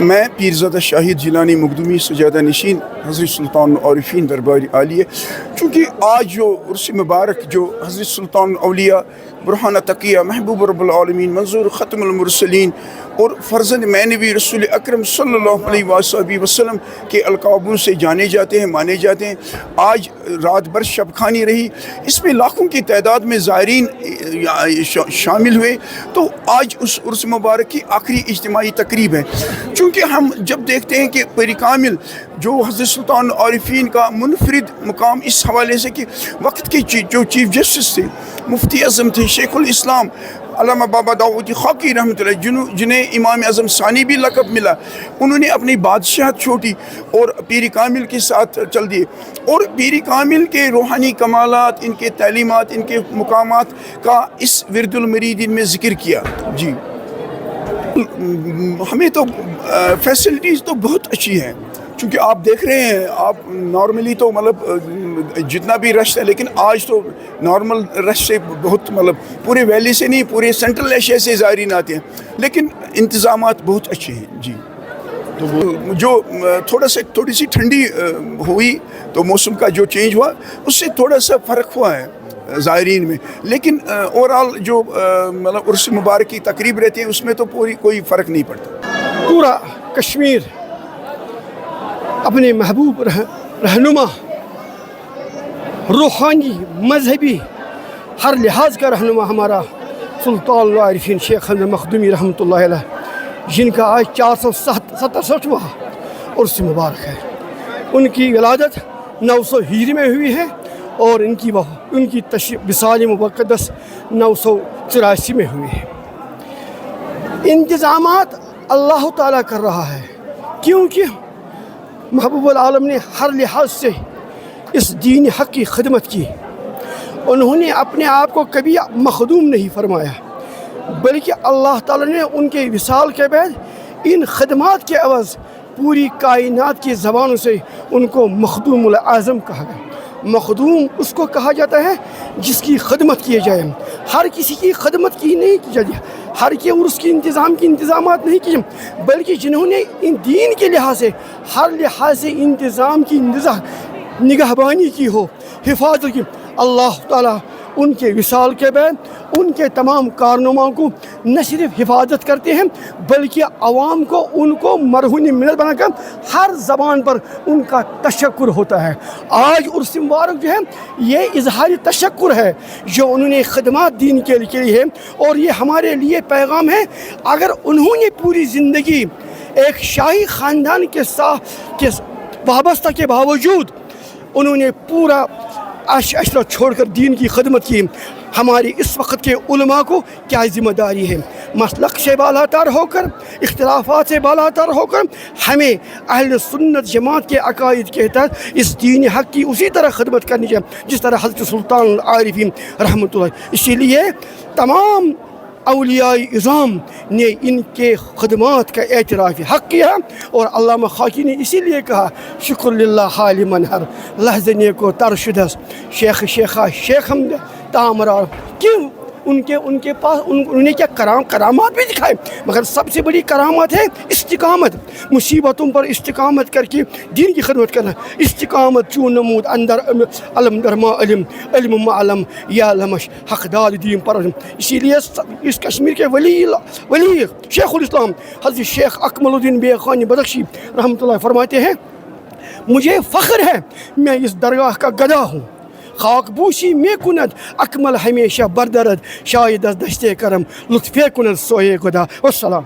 میں پیرزادہ شاہد جیلانی مقدومی سجادہ نشین حضرت سلطان العارفین دربار عالیہ، چونکہ آج جو عرس مبارک جو حضرت سلطان الاولیاء برہانہ تقیہ محبوب رب العالمین منظور ختم المرسلین اور فرزند معنوی رسول اکرم صلی اللہ علیہ وآلہ وسلم کے القابوں سے جانے جاتے ہیں، مانے جاتے ہیں، آج رات بھر شب خوانی رہی، اس میں لاکھوں کی تعداد میں زائرین شامل ہوئے، تو آج اس عرس مبارک کی آخری اجتماعی تقریب ہے۔ چونکہ ہم جب دیکھتے ہیں کہ پیر کامل جو حضرت سلطان العارفین کا منفرد مقام اس حوالے سے کہ وقت کے جو چیف جسٹس تھے، مفتی اعظم تھے، شیخ الاسلام علامہ بابا داؤد خاکی رحمۃ اللہ، جنہیں امام اعظم ثانی بھی لقب ملا، انہوں نے اپنی بادشاہت چھوٹی اور پیر کامل کے ساتھ چل دیے، اور پیر کامل کے روحانی کمالات، ان کے تعلیمات، ان کے مقامات کا اس ورد المریدین میں ذکر کیا۔ جی ہمیں تو فیسلٹیز تو بہت اچھی ہیں، چونکہ آپ دیکھ رہے ہیں، آپ نارملی تو مطلب جتنا بھی رش ہے، لیکن آج تو نارمل رش سے بہت مطلب پورے ویلی سے نہیں، پورے سینٹرل ایشیا سے زائرین آتے ہیں، لیکن انتظامات بہت اچھے ہیں۔ جی تو جو تھوڑی سی ٹھنڈی ہوئی تو موسم کا جو چینج ہوا، اس سے تھوڑا سا فرق ہوا ہے زائرین میں، لیکن اوورآل جو مطلب عرس مبارک کی تقریب رہتی ہے، اس میں تو کوئی فرق نہیں پڑتا۔ پورا کشمیر اپنے محبوب رہنما، روحانی، مذہبی، ہر لحاظ کا رہنما ہمارا سلطان العارفین شیخ حمزہ مخدومی رحمۃ اللہ علیہ، جن کا آج 467واں عرس مبارک ہے۔ ان کی ولادت 900 ہجری میں ہوئی ہے، اور ان کی وصال مقدس 984 میں ہوئی ہے۔ انتظامات اللہ تعالیٰ کر رہا ہے، کیونکہ محبوب العالم نے ہر لحاظ سے اس دین حق کی خدمت کی۔ انہوں نے اپنے آپ کو کبھی مخدوم نہیں فرمایا، بلکہ اللہ تعالیٰ نے ان کے وصال کے بعد ان خدمات کے عوض پوری کائنات کی زبانوں سے ان کو مخدوم الاعظم کہا گیا۔ مخدوم اس کو کہا جاتا ہے جس کی خدمت کی جائے، ہر کسی کی خدمت کی نہیں کی جاتی، ہر کے عرس کی انتظامات نہیں کی، بلکہ جنہوں نے ان دین کے لحاظ سے ہر لحاظ سے انتظام کی نگہبانی کی ہو، حفاظت کی، اللہ تعالیٰ ان کے وصال کے بعد ان کے تمام کارناموں کو نہ صرف حفاظت کرتے ہیں بلکہ عوام کو ان کو مرہون منت بنا کر ہر زبان پر ان کا تشکر ہوتا ہے۔ آج عرس مبارک جو ہے یہ اظہار تشکر ہے جو انہوں نے خدمات دین کے لیے ہے، اور یہ ہمارے لیے پیغام ہے اگر انہوں نے پوری زندگی ایک شاہی خاندان کے ساتھ وابستہ کے باوجود انہوں نے پورا عشرت چھوڑ کر دین کی خدمت کی، ہماری اس وقت کے علماء کو کیا ذمہ داری ہے؟ مسلک سے بالاتر ہو کر، اختلافات سے بالاتر ہو کر ہمیں اہل سنت جماعت کے عقائد کے تحت اس دین حق کی اسی طرح خدمت کرنی چاہیے جس طرح حضرت سلطان العارفین رحمۃ اللہ۔ اسی لیے تمام اولیاء اعظام نے ان کے خدمات کا اعتراف حق کیا، اور علامہ خاکی نے اسی لیے کہا شکر للہ حال منہر لحظنے کو ترشدس شیخ شیخہ شیخ ہم تامرار۔ کیوں؟ ان کے پاس انہوں نے کیا کرامات بھی دکھائے، مگر سب سے بڑی کرامت ہے استقامت، مصیبتوں پر استقامت کر کے دین کی خدمت کرنا۔ استقامت چون نمود اندر علم درما علم ما علم یا لمش حقدار دین پر۔ اسی لیے اس کشمیر کے ولی شیخ الاسلام حضرت شیخ اکمل الدین بیخانی بدخشی رحمۃ اللہ فرماتے ہیں مجھے فخر ہے میں اس درگاہ کا گدا ہوں، خاک بوشی میں کند اکمل ہمیشہ بردرد شاید از دشتے کرم لطفے کند سوئے گدا۔ والسلام۔